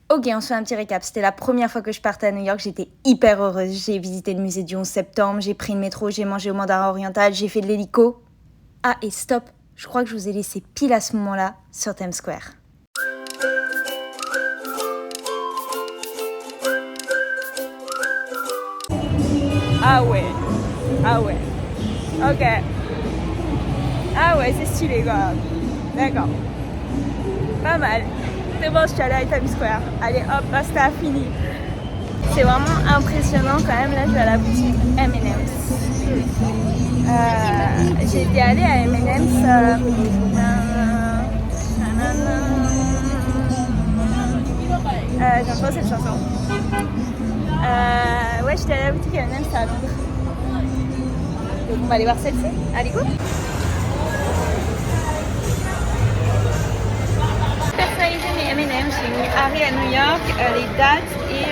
Ok, on se fait un petit récap. C'était la première fois que je partais à New York. J'étais hyper heureuse. J'ai visité le musée du 11 septembre, j'ai pris le métro, j'ai mangé au Mandarin Oriental, j'ai fait de l'hélico. Ah, et stop, je crois que je vous ai laissé pile à ce moment-là sur Times Square. Ah ouais, ah ouais, ok. Ah ouais, c'est stylé quoi. D'accord, pas mal. C'est bon, je suis allée à Times Square. Allez hop, basta, fini. C'est vraiment impressionnant quand même. Là, je vais à la boutique M&M's. J'étais allée à M&M's. J'aime pas cette chanson. Ouais, j'étais à la boutique M&M's à Londres. Donc on va aller voir celle-ci. Allez, go! Personnaliser mes M&M's, j'ai mis Harry à New York, les dates et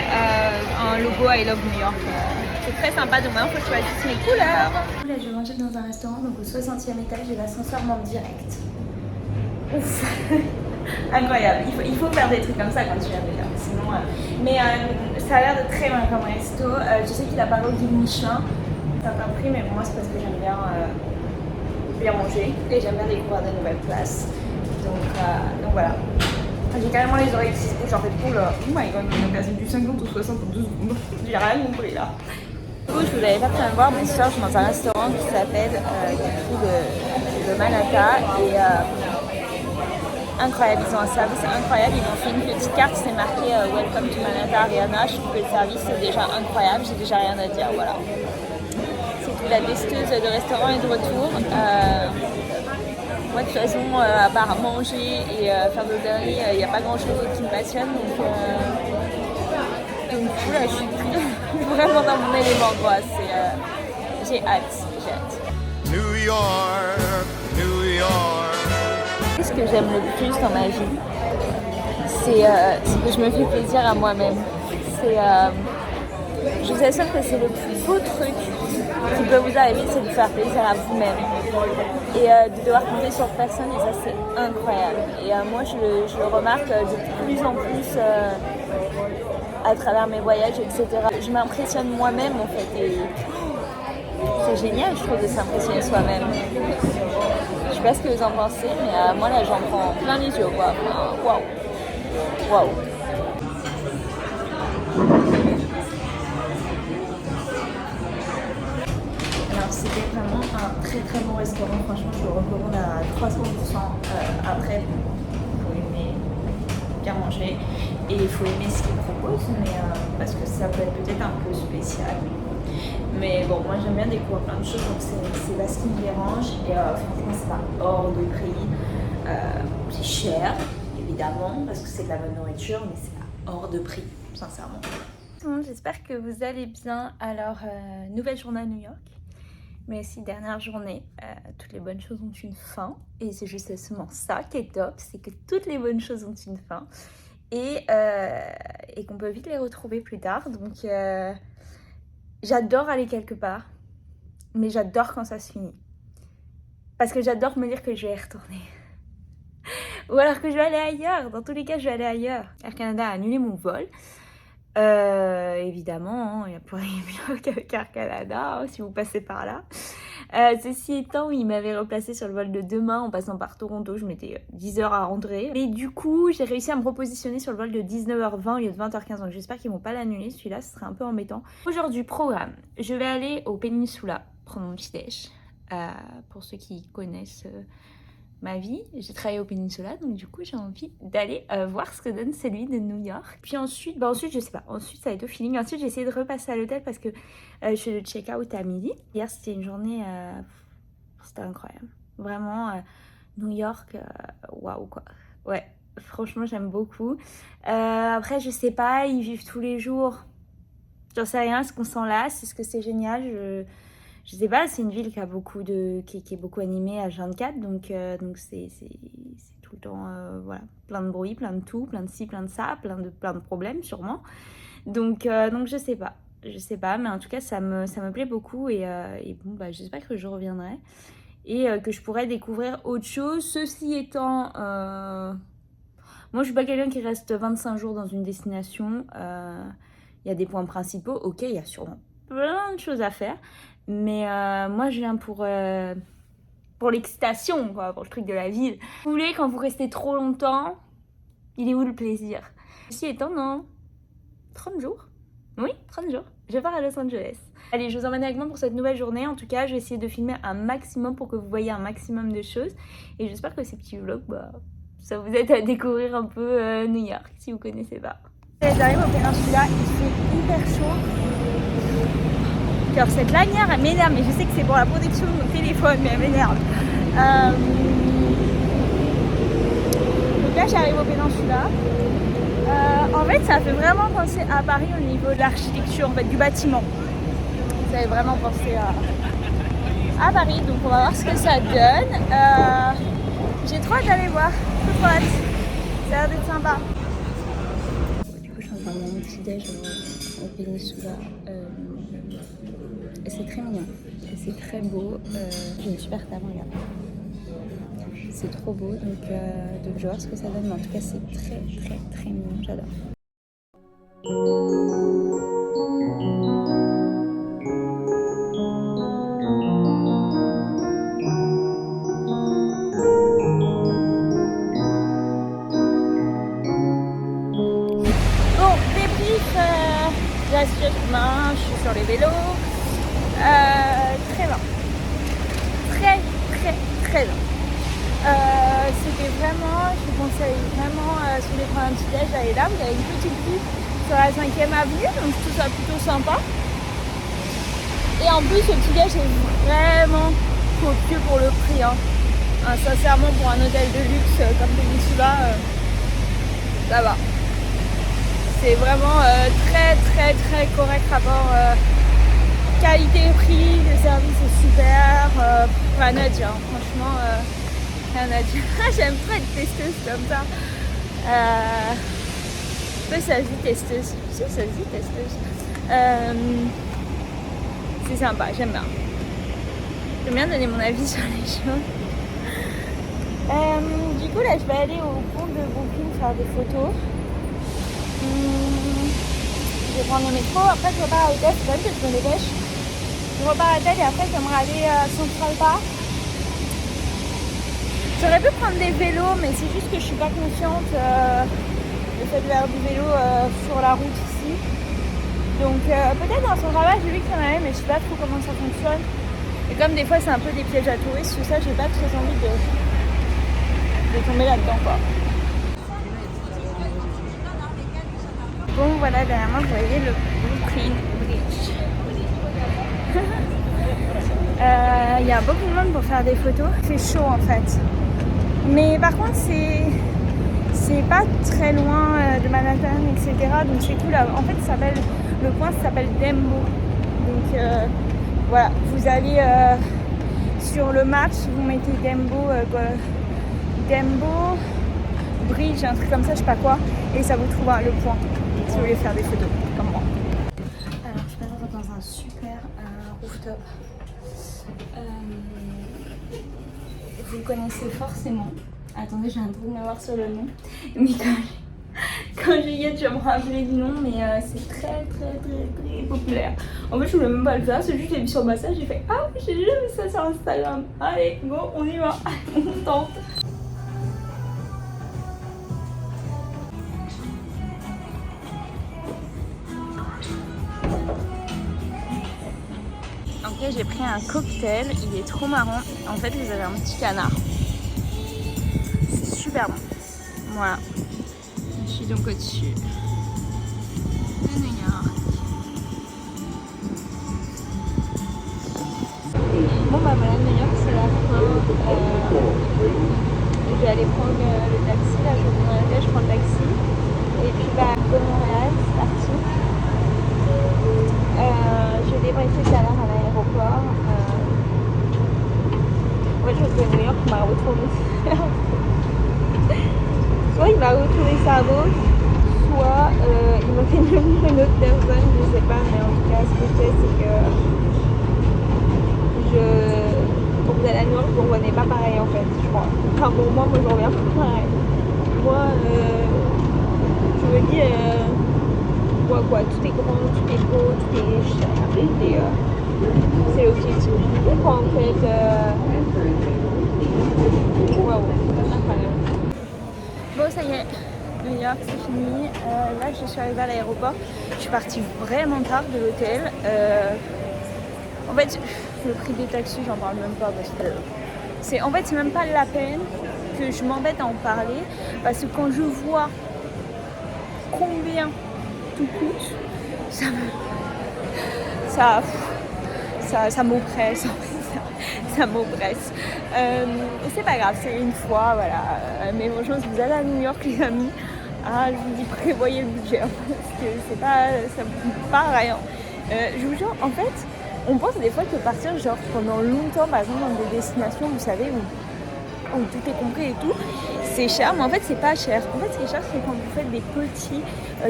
un logo I Love New York. C'est très sympa, donc maintenant il faut que je choisisse mes couleurs. Là, je vais manger dans un restaurant, donc au 60e étage, et l'ascenseur monte direct. Ouf. Incroyable, il faut faire des trucs comme ça quand tu viens de New York, sinon... Mais ça a l'air de très bien comme resto. Je sais qu'il a pas au guide Michelin, certains prix, mais moi c'est parce que j'aime bien manger et j'aime bien découvrir de nouvelles places. Donc voilà. J'ai carrément les oreilles qui se bougent en fait. Oh là, oh my god, on est passé du 50 au 60 en 2 secondes. J'ai rien compris là. Du coup, je vous avais pas pu me voir, mais ce soir, je suis dans un restaurant qui s'appelle de Manhattan et incroyable, ils ont un service incroyable, ils m'ont fait une petite carte, c'est marqué Welcome to Manhattan Ariana, je trouve que le service est déjà incroyable, j'ai déjà rien à dire, voilà. C'est tout, la testeuse de restaurant est de retour. Moi de toute façon, à part manger et faire de l'hôtellerie, il n'y a pas grand chose qui me passionne, donc du coup là je suis vraiment dans mon élément quoi, j'ai hâte. New York, New York. Ce que j'aime le plus dans ma vie, c'est que je me fais plaisir à moi-même. Je vous assure que c'est le plus beau truc qui peut vous arriver, c'est de faire plaisir à vous-même. Et de devoir compter sur personne, et ça c'est incroyable. Et moi je le remarque de plus en plus à travers mes voyages, etc. Je m'impressionne moi-même en fait. Et c'est génial, je trouve, de s'impressionner soi-même. Je sais pas ce que vous en pensez, mais moi là j'en prends plein les yeux quoi. Waouh. Waouh. Alors c'était vraiment un très très bon restaurant, franchement je le recommande à 300%. Après, il faut aimer bien manger et il faut aimer ce qu'ils proposent, mais parce que ça peut être peut-être un peu spécial. Mais bon, moi j'aime bien découvrir plein de choses, donc c'est pas ce qui me dérange. Et franchement, c'est pas hors de prix. C'est cher, évidemment, parce que c'est de la bonne nourriture, mais c'est pas hors de prix, sincèrement. Tout le monde, j'espère que vous allez bien. Alors, nouvelle journée à New York, mais aussi dernière journée. Toutes les bonnes choses ont une fin, et c'est justement ça qui est top, c'est que toutes les bonnes choses ont une fin, et qu'on peut vite les retrouver plus tard. Donc, j'adore aller quelque part, mais j'adore quand ça se finit. Parce que j'adore me dire que je vais y retourner. Ou alors que je vais aller ailleurs. Dans tous les cas, je vais aller ailleurs. Air Canada a annulé mon vol. Évidemment, il n'y a plus rien de mieux qu'avec Air Canada, si vous passez par là. Ceci étant, il m'avait replacé sur le vol de demain en passant par Toronto. Je mettais 10 heures à rentrer. Et du coup, j'ai réussi à me repositionner sur le vol de 19h20 au lieu de 20h15. Donc j'espère qu'ils vont pas l'annuler. Celui-là, ce serait un peu embêtant. Aujourd'hui, programme. Je vais aller au Peninsula prendre mon petit déj. Pour ceux qui connaissent ma vie, j'ai travaillé au Peninsula, donc du coup j'ai envie d'aller voir ce que donne celui de New York. Puis ensuite je sais pas, ensuite ça va être au feeling. Ensuite j'ai essayé de repasser à l'hôtel parce que je fais le check-out à midi. Hier c'était une journée, c'était incroyable. Vraiment, New York, waouh quoi. Ouais, franchement j'aime beaucoup. Après je sais pas, ils vivent tous les jours. J'en sais rien, est-ce qu'on s'en lasse, est-ce que c'est génial, je sais pas, c'est une ville qui a qui est beaucoup animée à 24, donc c'est tout le temps voilà, plein de bruit, plein de tout, plein de ci, plein de ça, plein de problèmes sûrement. Donc je sais pas, mais en tout cas ça me plaît beaucoup et bon bah j'espère que je reviendrai et que je pourrai découvrir autre chose. Ceci étant, Moi, je suis pas quelqu'un qui reste 25 jours dans une destination. Il y a des points principaux. Ok, il y a sûrement plein de choses à faire. Mais moi, je viens pour l'excitation, quoi, pour le truc de la ville. Vous voulez, quand vous restez trop longtemps, il est où le plaisir? Ceci étant, non. 30 jours. Oui, 30 jours. Je pars à Los Angeles. Allez, je vous emmène avec moi pour cette nouvelle journée. En tout cas, je vais essayer de filmer un maximum pour que vous voyez un maximum de choses. Et j'espère que ces petits vlogs, ça vous aide à découvrir un peu New York, si vous connaissez pas. J'arrive au Peninsula, il fait hyper chaud. Alors cette lanière, elle m'énerve, mais je sais que c'est pour la protection de mon téléphone, mais elle m'énerve. Donc là, j'arrive au Peninsula. En fait, ça fait vraiment penser à Paris au niveau de l'architecture, en fait, du bâtiment. Ça fait vraiment penser à Paris, donc on va voir ce que ça donne. J'ai trop hâte d'aller voir, trop hâte. Ça a l'air d'être sympa. Du coup, je suis en train de mon petit déj au Peninsula. C'est très mignon, c'est très beau. J'ai une super table, regarde. C'est trop beau, donc je vais voir ce que ça donne, mais en tout cas c'est très très très mignon, j'adore. Bon, débrief de la situation demain, je suis sur les vélos. Très lent. Très très très lent. C'était vraiment, je vous conseille vraiment si vous voulez prendre un petit déj, d'aller là. Vous avez une petite vue sur la 5e avenue, donc je trouve ça plutôt sympa. Et en plus, le petit déj est vraiment copieux pour le prix. Sincèrement, pour un hôtel de luxe comme Peninsula, ça va. C'est vraiment très très très correct rapport qualité-prix, le service est super. Rien à dire, franchement. Rien à dire. J'aime trop être testeuse comme ça. Ça se dit testeuse. Si, ça se dit testeuse. C'est sympa, j'aime bien. J'aime bien donner mon avis sur les choses. Du coup, là, je vais aller au pont de Brooklyn faire des photos. Je vais prendre le métro. Après, je repars à l'hôtel. C'est vrai que je me dépêche. Je repars à l'hôtel et après, j'aimerais aller à Central Park. J'aurais pu prendre des vélos, mais c'est juste que je suis pas confiante de faire du vélo sur la route ici. Donc peut-être dans son travail, j'ai vu qu'il y en avait, mais je sais pas trop comment ça fonctionne. Et comme des fois c'est un peu des pièges à touristes, tout ça, j'ai pas très envie de tomber là-dedans, quoi. Bon, voilà, derrière moi, vous voyez le Brooklyn Bridge. Il y a beaucoup de monde pour faire des photos. C'est chaud en fait. Mais par contre, c'est pas très loin de Manhattan, etc. Donc c'est cool. En fait, le point s'appelle Dembo. Donc voilà, vous allez sur le map, vous mettez Dembo Bridge, un truc comme ça, je sais pas quoi, et ça vous trouvera le point si vous voulez faire des photos comme moi. Alors, je passe dans un super rooftop. Vous le connaissez forcément. Attendez, j'ai un trou de mémoire sur le nom. Mais quand j'y ai, je vais me rappeler du nom, mais c'est très très très très populaire. En fait, je voulais même pas le faire, c'est juste que j'ai vu sur le massage, j'ai fait ah, j'ai déjà vu ça sur Instagram. Allez, go, on y va, on tente. Ok, j'ai pris un cocktail, il est trop marrant. En fait, vous avez un petit canard. C'est super bon. Voilà. Je suis donc au-dessus de New York. Bon bah voilà, New York c'est la fin. Je vais aller prendre le taxi, là je vais dans l'hôtel, je prends le taxi. Et puis bah, de Montréal, c'est parti. Je vais débriefer tout à l'heure à l'aéroport. Ouais, je vais à New York, il m'a retrouvé. Soit il m'a retrouvé sa gauche, soit il m'a fait devenir une autre personne, je sais pas, mais en tout cas, ce que je sais, c'est que quand vous allez à New York, vous ne revenez pas pareil en fait, je crois. Enfin, pour moi, je reviens pas pareil. Moi, dit, quoi, tout est grand, tout est beau, tout est cher, et c'est l'objectif. Quoi, en fait, waouh, incroyable. Bon, ça y est, New York, c'est fini. Là, je suis arrivée à l'aéroport. Je suis partie vraiment tard de l'hôtel. En fait, le prix des taxis, j'en parle même pas parce que c'est même pas la peine que je m'embête à en parler, parce que quand je vois combien tout coûte, ça m'oppresse. Ça m'oppresse. C'est pas grave, c'est une fois, voilà. Mais franchement, si vous allez à New York, les amis, je vous dis prévoyez le budget, parce que c'est pas, ça ne coûte pas rien. Je vous jure, en fait, on pense des fois que partir genre pendant longtemps, par exemple dans des destinations, vous savez, où tout est compris et tout, c'est cher, mais en fait c'est pas cher. En fait ce qui est cher, c'est quand vous faites des petits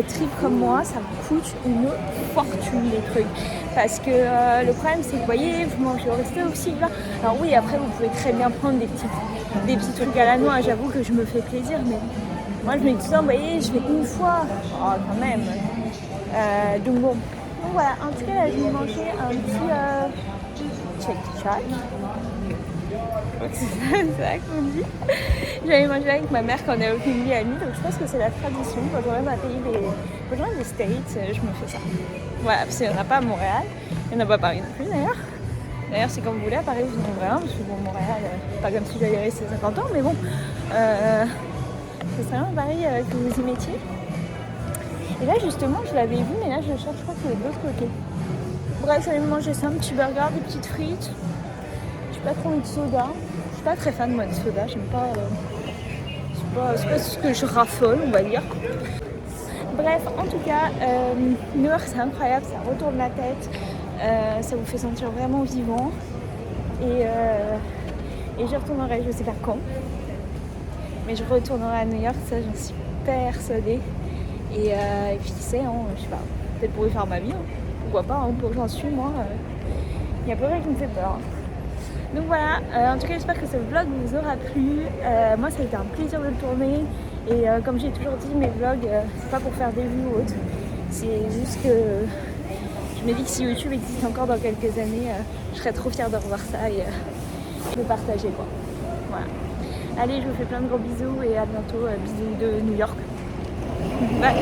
trips comme moi, ça vous coûte une fortune les trucs. Parce que le problème c'est que vous voyez, vous mangez au resto aussi là. Alors oui, après vous pouvez très bien prendre des petits trucs à la noix, j'avoue que je me fais plaisir, mais moi je me dis tout ça, vous voyez, je vais une fois, quand même. Donc bon, voilà, en tout cas là je vais manger un petit check-check. C'est ça qu'on dit. J'avais mangé avec ma mère quand on est au Airbnb à nuit, donc je pense que c'est la tradition. Quand je reviens des States, je me fais ça. Voilà, parce qu'il n'y en a pas à Montréal, il n'y en a pas à Paris non plus d'ailleurs. D'ailleurs, c'est comme vous voulez, à Paris vous en trouverez un, parce que bon, Montréal, pas comme si j'allais rester 50 ans, mais bon, ce serait bien à Paris que vous y mettiez. Et là, justement, je l'avais vu, mais là, je le cherche, je crois que c'est de l'autre côté. Bref, j'allais manger ça, un petit burger, des petites frites. Pas trop de soda, je suis pas très fan moi de soda, j'aime pas, c'est pas ce que je raffole on va dire. Bref, en tout cas, New York c'est incroyable, ça retourne la tête, ça vous fait sentir vraiment vivant et j'y retournerai, je sais pas quand, mais je retournerai à New York, ça j'en suis persuadée et puis qui sait, je sais pas, peut-être pour y faire ma vie, pourquoi pas, pour que j'en suis moi, il y a pas mal qui me fait peur. Donc voilà, en tout cas j'espère que ce vlog vous aura plu. Moi ça a été un plaisir de le tourner et comme j'ai toujours dit, mes vlogs c'est pas pour faire des vues ou autre, c'est juste que je me dis que si YouTube existe encore dans quelques années, je serais trop fière de revoir ça et de partager quoi. Voilà. Allez, je vous fais plein de gros bisous et à bientôt, bisous de New York. Bye.